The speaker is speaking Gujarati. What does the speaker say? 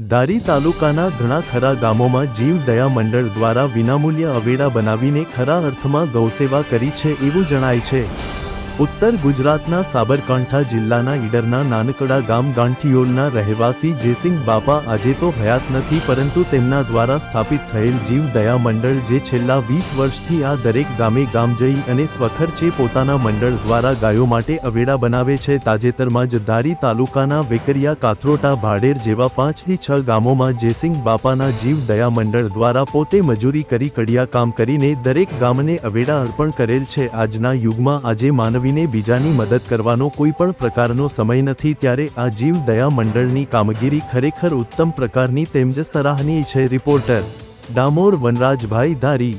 ધારી તાલુકાના ઘણા ખરા ગામોમાં જીવ દયા મંડળ દ્વારા વિનામૂલ્ય અવેડા બનાવીને ખરા અર્થમાં ગૌસેવા કરી છે એવું જણાય છે। ઉત્તર ગુજરાતના સાબરકાંઠા જિલ્લાના ઈડરના નાનકડા ગામ ગાંઠિયોલના રહેવાસી જયસિંહ બાપા આજે તો હયાત નથી, પરંતુ તેમના દ્વારા સ્થાપિત થયેલ જીવ દયા મંડળ જે છેલ્લા 20 વર્ષથી આ દરેક ગામે ગામ જઈ અને સ્વખર્ચે પોતાના મંડળ દ્વારા ગાયો માટે અવેડા બનાવે છે। તાજેતરમાં જ ધારી તાલુકાના વેકરિયા, કાથરોટા, ભાડેર જેવા 5 થી 6 ગામોમાં જયસિંહ બાપાના જીવ દયા મંડળ દ્વારા પોતે મજૂરી કરી કડિયા કામ કરીને દરેક ગામને અવેડા અર્પણ કરેલ છે। આજના યુગમાં આજે માનવી બીજાની મદદ કરવાનો કોઈ પણ પ્રકારનો સમય નથી, ત્યારે આ જીવ દયા મંડળની કામગીરી ખરેખર ઉત્તમ પ્રકારની તેમજ સરાહનીય છે। રિપોર્ટર ડામોર વનરાજભાઈ ધારી।